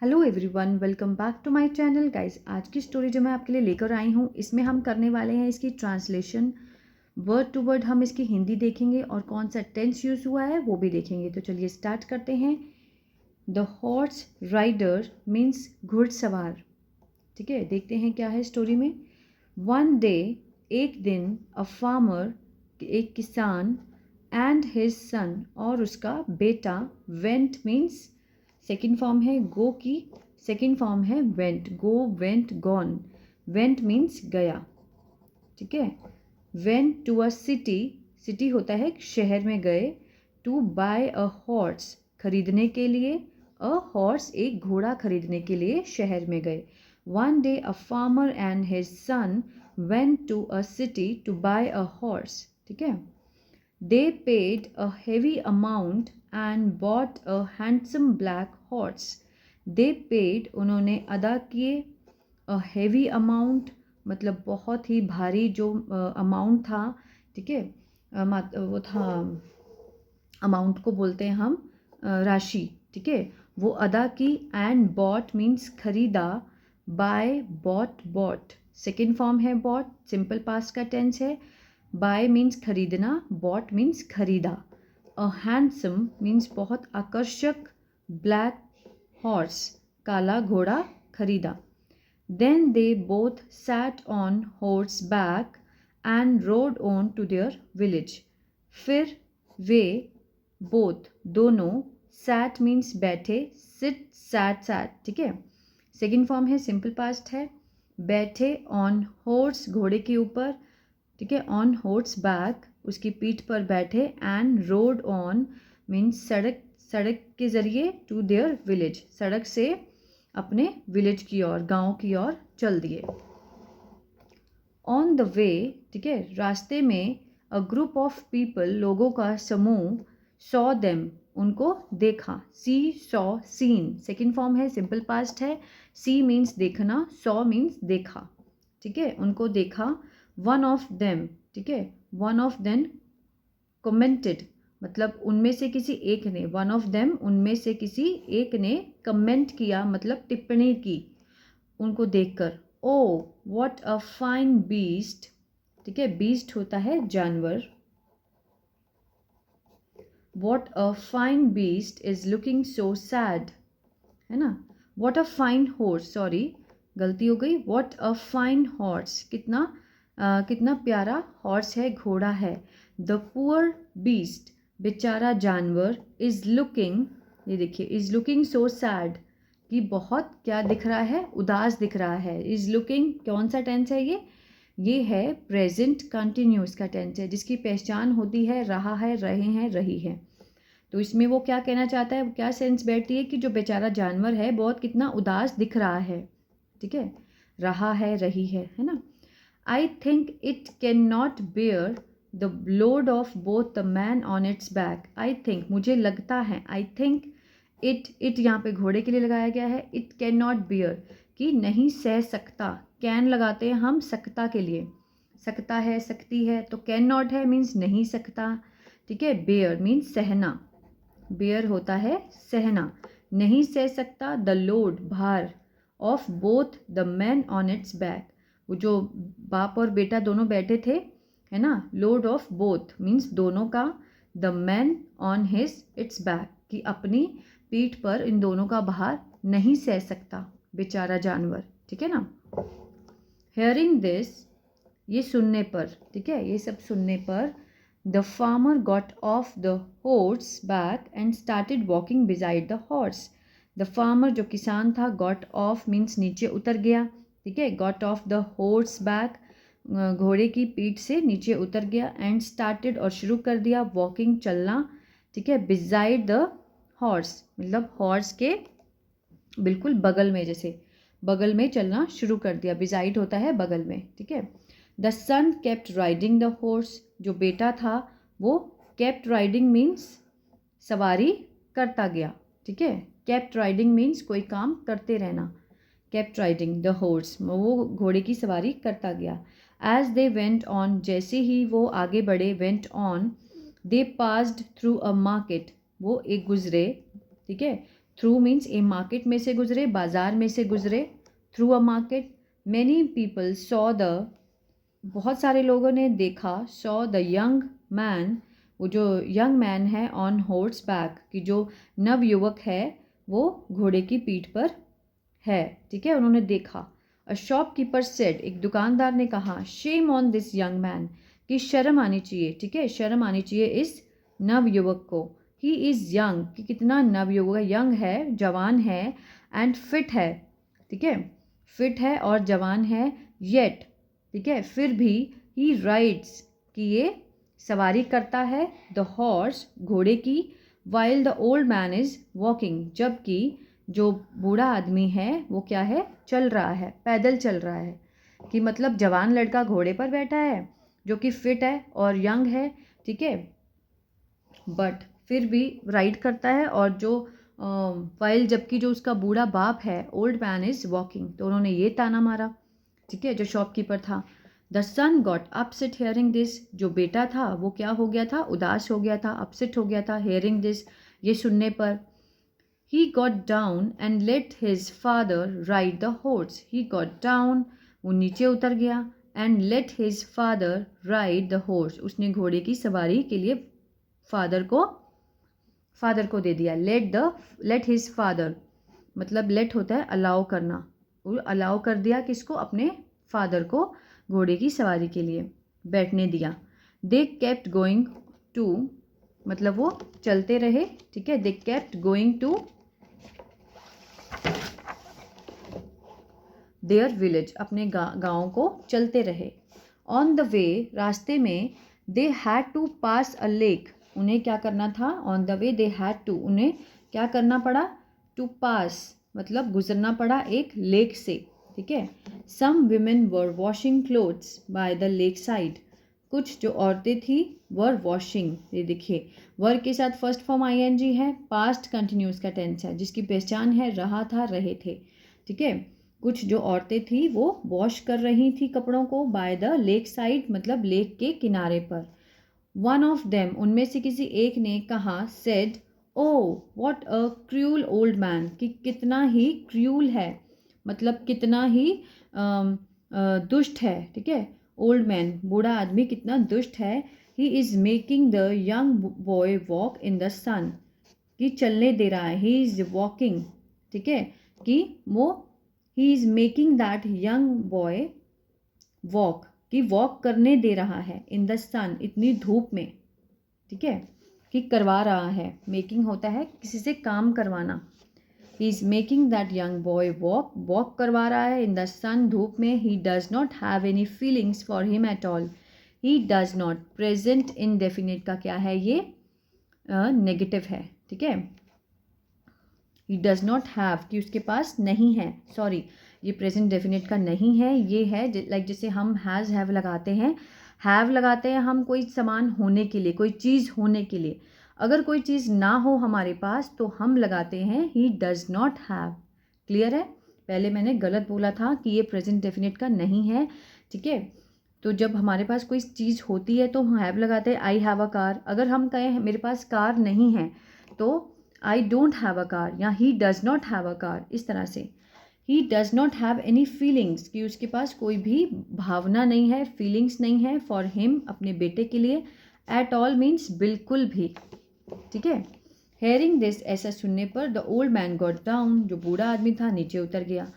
Hello everyone, welcome back to my channel guys. आज की story जो मैं आपके लिए लेकर आई हूँ, इसमें हम करने वाले हैं इसकी ट्रांसलेशन। वर्ड टू वर्ड हम इसकी हिंदी देखेंगे और कौन सा टेंस यूज़ हुआ है वो भी देखेंगे। तो चलिए स्टार्ट करते हैं। द हॉर्स राइडर मीन्स घुड़सवार। ठीक है, देखते हैं क्या है स्टोरी में। वन डे, एक दिन, अ फार्मर, एक किसान, एंड हिज सन, और उसका बेटा, वेंट मीन्स सेकेंड फॉर्म है गो की, सेकेंड फॉर्म है went. Go, went, gone. Went means गया। ठीक है। Went to a city, city होता है शहर में गए। टू बाय अ हॉर्स, खरीदने के लिए। अ हॉर्स, एक घोड़ा खरीदने के लिए शहर में गए। One day a farmer and his son went to a city to buy a horse. ठीक है। They paid a heavy amount and bought a handsome black horse. They paid, उन्होंने अदा किए। A heavy amount मतलब बहुत ही भारी जो amount था। ठीक है। वो था, अमाउंट को बोलते हैं हम राशि। ठीक है, वो अदा की। एंड बॉट मीन्स खरीदा। Buy, bought, bought second form है बॉट, सिंपल पास्ट का टेंस है। बाय मीन्स खरीदना, बॉट मीन्स खरीदा। अ हैंडसम मीन्स बहुत आकर्षक। ब्लैक हॉर्स, काला घोड़ा खरीदा। Then they both sat on horse back and rode on to their village. फिर वे बोथ, दोनों, सैट मीन्स बैठे, सिट, सैट, सैट। ठीक है, सेकेंड फॉर्म है सिंपल पास्ट है। बैठे, ऑन हॉर्स, घोड़े के ऊपर। ठीक है, ऑन हॉर्स बैक, उसकी पीठ पर बैठे। एंड रोड ऑन मीन्स सड़क, सड़क के जरिए। टू देयर विलेज, सड़क से अपने विलेज की ओर, गांव की ओर चल दिए। ऑन द वे, ठीक है, रास्ते में। अ ग्रुप ऑफ पीपल, लोगों का समूह। सॉ देम, उनको देखा। सी, सॉ, सीन सेकेंड फॉर्म है, सिंपल पास्ट है। सी मीन्स देखना, सॉ मीन्स देखा। ठीक है, उनको देखा। वन ऑफ देम, ठीक है, वन ऑफ देम कमेंटेड मतलब उनमें से किसी एक ने। वन ऑफ देम, उनमें से किसी एक ने कमेंट किया मतलब टिप्पणी की उनको देखकर। Oh what a fine beast. ठीक है, बीस्ट होता है जानवर। What a fine beast is looking so sad, है ना। What a fine horse, sorry गलती हो गई। व्हाट अ फाइन हॉर्स, कितना प्यारा हॉर्स है, घोड़ा है। द पुअर बीस्ट, बेचारा जानवर। इज लुकिंग, ये देखिए, इज लुकिंग सो सैड, कि बहुत क्या दिख रहा है, उदास दिख रहा है। इज लुकिंग कौन सा टेंस है ये है प्रेजेंट कंटिन्यूस का टेंस है, जिसकी पहचान होती है रहा है, रहे हैं, रही है। तो इसमें वो क्या कहना चाहता है, क्या सेंस बैठती है कि जो बेचारा जानवर है बहुत कितना उदास दिख रहा है। ठीक है, रहा है, रही है ना। I think it can not bear the load of both the man on its back. I think, मुझे लगता है। आई थिंक इट यहाँ पे घोड़े के लिए लगाया गया है। इट कैन नॉट बेयर, कि नहीं सह सकता। कैन लगाते हैं हम सकता के लिए, सकता है, सकती है। तो कैन नॉट है मीन्स नहीं सकता। ठीक है, बेयर मीन्स सहना। बेयर होता है सहना, नहीं सह सकता। द लोड, भार। Of both the man on its back, वो जो बाप और बेटा दोनों बैठे थे, है ना। लोड ऑफ बोथ मीन्स दोनों का। The man on his it's back, कि अपनी पीठ पर इन दोनों का भार नहीं सह सकता बेचारा जानवर। ठीक है ना। हेयरिंग दिस, ये सुनने पर, ठीक है, ये सब सुनने पर। The farmer got off the horse back and started walking beside the horse. The farmer, जो किसान था, गॉट ऑफ मीन्स नीचे उतर गया। ठीक है, got off the horse back, घोड़े की पीठ से नीचे उतर गया। एंड स्टार्टेड, और शुरू कर दिया। वॉकिंग, चलना। ठीक है, बिसाइड द हॉर्स मतलब हॉर्स के बिल्कुल बगल में, जैसे बगल में चलना शुरू कर दिया। बिसाइड होता है बगल में। ठीक है। The son kept riding the horse, जो बेटा था वो केप्ट राइडिंग मीन्स सवारी करता गया। ठीक है, केप्ट राइडिंग मीन्स कोई काम करते रहना। केप्ट राइडिंग द हॉर्स, वो घोड़े की सवारी करता गया। एज दे वेंट ऑन, जैसे ही वो आगे बढ़े। Went on, they passed through a market, वो एक गुजरे। ठीक है, थ्रू मीन्स ए मार्केट में से गुजरे, बाजार में से गुजरे, through a market. Many people saw the, बहुत सारे लोगों ने देखा, सॉ द यंग मैन, वो जो यंग मैन है, ऑन हॉर्स बैक, कि जो नव युवक है वो घोड़े की पीठ पर है, ठीक है, उन्होंने देखा। अ शॉपकीपर सेड, एक दुकानदार ने कहा, shame on this young man, कि शर्म आनी चाहिए, ठीक है, शर्म आनी चाहिए इस नव युवक को। ही इज़ यंग, कि कितना नव युवक, यंग है, जवान है, एंड फिट है, ठीक है, फिट है और जवान है, येट, ठीक है, फिर भी, ही राइड्स, कि ये सवारी करता है, द हॉर्स, घोड़े की, while the old man is walking, जबकि जो बूढ़ा आदमी है वो क्या है, चल रहा है, पैदल चल रहा है। कि मतलब जवान लड़का घोड़े पर बैठा है जो कि फिट है और यंग है, ठीक है, बट फिर भी राइड करता है, और जो वाइल, जबकि जो उसका बूढ़ा बाप है, ओल्ड मैन इज़ वॉकिंग, तो उन्होंने ये ताना मारा, ठीक है, जो शॉपकीपर था। The sun got upset hearing this, जो बेटा था वो क्या हो गया था, उदास हो गया था, अपसेट हो गया था, हियरिंग दिस, ये सुनने पर। He got down and let his father ride the horse, he got down, वो नीचे उतर गया, and let his father ride the horse, उसने घोड़े की सवारी के लिए फादर को दे दिया। लेट हिज फादर, मतलब लेट होता है अलाउ करना, अलाउ कर दिया किसको, अपने फादर को घोड़े की सवारी के लिए बैठने दिया। दे केप्ट गोइंग टू, मतलब वो चलते रहे, ठीक है, they kept going to their village, अपने गाँव को चलते रहे। ऑन द वे, रास्ते में, they had to pass a lake, उन्हें क्या करना था, on the way they had to, उन्हें क्या करना पड़ा, टू पास, मतलब गुजरना पड़ा एक लेक से, ठीक है। Some women were washing clothes by the lake side, कुछ जो औरतें थी वर वॉशिंग, ये देखिए वर के साथ फर्स्ट फॉर्म आईएनजी है, पास्ट कंटिन्यूस का टेंस है, जिसकी पहचान है रहा था, रहे थे, ठीक है। कुछ जो औरतें थी वो वॉश कर रही थी कपड़ों को, बाय द लेक साइड, मतलब लेक के किनारे पर। वन ऑफ देम, उनमें से किसी एक ने कहा, said, oh what a cruel old man, कि कितना ही क्रूअल है, मतलब कितना ही दुष्ट है, ठीक है, ओल्ड मैन, बूढ़ा आदमी कितना दुष्ट है। He is making the young boy walk in the sun, कि चलने दे रहा है, ही इज़ वॉकिंग, ठीक है, कि वो, ही is making that young boy walk, कि वॉक करने दे रहा है, इन द सन, इतनी धूप में, ठीक है, कि करवा रहा है, मेकिंग होता है किसी से काम करवाना। ही is making that young boy walk, walk करवा रहा है, इन द सन, धूप में। ही does not have any feelings for him at all, he does not, present indefinite का क्या है, ये नेगेटिव है, ठीक है। ही डज नॉट हैव, कि उसके पास नहीं है, सॉरी, ये प्रेजेंट डेफिनेट का नहीं है, ये है लाइक जैसे हम हैज़ हैव लगाते हैं, हैव लगाते हैं हम कोई सामान होने के लिए, कोई चीज़ होने के लिए। अगर कोई चीज़ ना हो हमारे पास तो हम लगाते हैं ही डज नॉट हैव। क्लियर है, पहले मैंने गलत बोला था कि ये प्रेजेंट डेफिनेट का नहीं है, ठीक है। तो जब हमारे पास कोई चीज़ होती है तो हम हैव लगाते हैं, आई हैव अ कार। अगर हम कहें मेरे पास कार नहीं है तो I don't have a car, या he does not have a car, इस तरह से। He does not have any feelings, कि उसके पास कोई भी भावना नहीं है, फीलिंग्स नहीं है, फॉर हिम, अपने बेटे के लिए, एट ऑल मीन्स बिल्कुल भी, ठीक है। हेयरिंग दिस, ऐसा सुनने पर, the old man got down, जो बूढ़ा आदमी था नीचे उतर गया।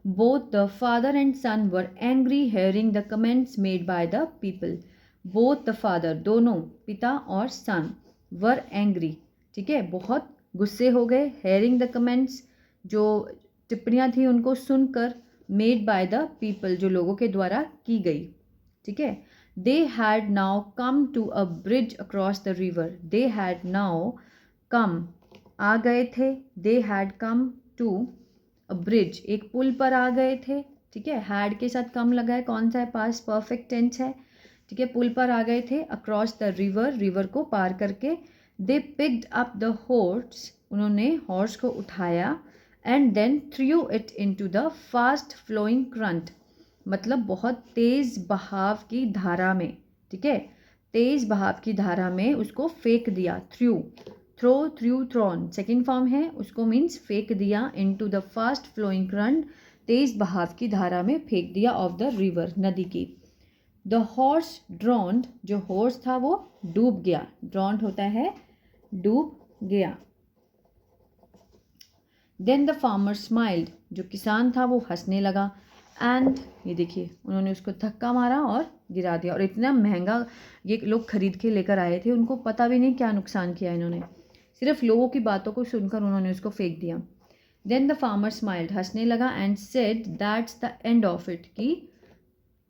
Both the father and son were angry hearing the comments made by the people. Both the father, दोनों, पिता और सन, वर एंग्री, ठीक है, बहुत गुस्से हो गए, हेयरिंग द कमेंट्स, जो टिप्पणियाँ थी उनको सुनकर, मेड बाय द पीपल, जो लोगों के द्वारा की गई, ठीक है। They had now come to a bridge across the river, they had now come, आ गए थे, they had come to a bridge, एक पुल पर आ गए थे, ठीक है, हैड के साथ कम लगा है, कौन सा है, पास परफेक्ट टेंस है, ठीक है, पुल पर आ गए थे, अक्रॉस द रिवर, रिवर को पार करके। They picked up the horse, उन्होंने हॉर्स को उठाया, and then threw it into the fast flowing current, मतलब बहुत तेज़ बहाव की धारा में, ठीक है, तेज़ बहाव की धारा में उसको फेंक दिया, threw, threw thrown second form है, उसको मीन्स फेंक दिया, into the fast flowing current, तेज बहाव की धारा में फेंक दिया, ऑफ द रिवर नदी की। द हॉर्स ड्रॉन्ड, जो हॉर्स था वो डूब गया, ड्रॉन्ड होता है डूब गया। देन द फार्मर स्माइल्ड, जो किसान था वो हंसने लगा। एंड ये देखिए उन्होंने उसको धक्का मारा और गिरा दिया, और इतना महंगा ये लोग खरीद के लेकर आए थे, उनको पता भी नहीं क्या नुकसान किया इन्होंने, सिर्फ लोगों की बातों को सुनकर उन्होंने उसको फेंक दिया। देन द फार्मर स्माइल्ड, हंसने लगा, and said that's the end of it, कि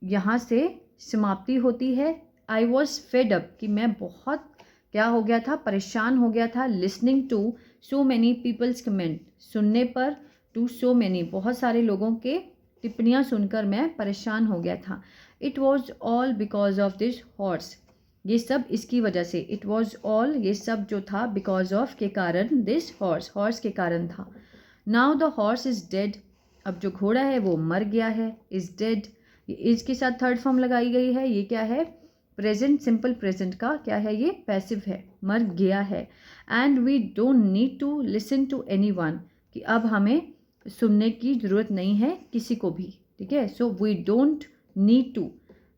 यहाँ से समाप्ति होती है। आई वॉज फेड अप, कि मैं बहुत क्या हो गया था, परेशान हो गया था। Listening to so many peoples comment, सुनने पर, टू सो मैनी, बहुत सारे लोगों के टिप्पणियाँ सुनकर मैं परेशान हो गया था। It was all because of this horse, ये सब इसकी वजह से। इट वॉज ऑल, ये सब जो था, बिकॉज ऑफ के कारण, दिस हॉर्स, हॉर्स के कारण था। Now the horse is dead, अब जो घोड़ा है वो मर गया है। इज डेड, इज के साथ थर्ड फॉर्म लगाई गई है, ये क्या है, प्रेजेंट सिंपल प्रेजेंट का क्या है, ये पैसिव है, मर गया है। And we don't need to listen to anyone, कि अब हमें सुनने की ज़रूरत नहीं है किसी को भी, ठीक है। So we don't need to,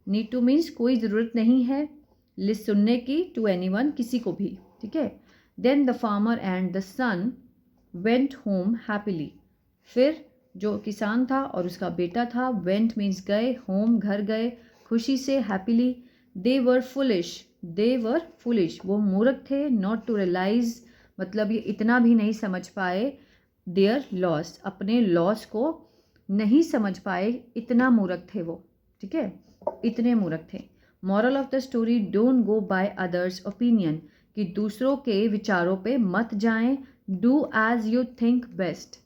need to means कोई ज़रूरत नहीं है सुनने की, टू एनी वन, किसी को भी, ठीक है। Then the farmer and the son went home happily, फिर जो किसान था और उसका बेटा था, वेंट मीन्स गए, होम घर गए, खुशी से, हैप्पीली। दे वर फुलिश, वो मूर्ख थे, नॉट टू रियलाइज, मतलब ये इतना भी नहीं समझ पाए, देयर लॉस, अपने लॉस को नहीं समझ पाए, इतना मूर्ख थे वो, ठीक है, इतने मूर्ख थे। Moral of the story, don't go by others opinion, कि दूसरों के विचारों पे मत जाएं। Do as you think best,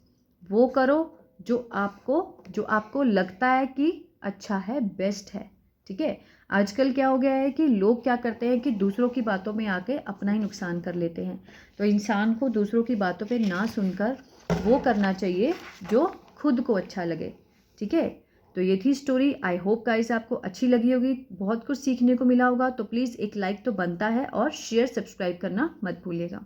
वो करो जो आपको लगता है कि अच्छा है, बेस्ट है, ठीक है। आजकल क्या हो गया है कि लोग क्या करते हैं कि दूसरों की बातों में आके अपना ही नुकसान कर लेते हैं, तो इंसान को दूसरों की बातों पे ना सुनकर वो करना चाहिए जो खुद को अच्छा लगे, ठीक है। तो ये थी स्टोरी। आई होप गाइस आपको अच्छी लगी होगी, बहुत कुछ सीखने को मिला होगा। तो प्लीज़ एक लाइक तो बनता है, और शेयर सब्सक्राइब करना मत भूलिएगा।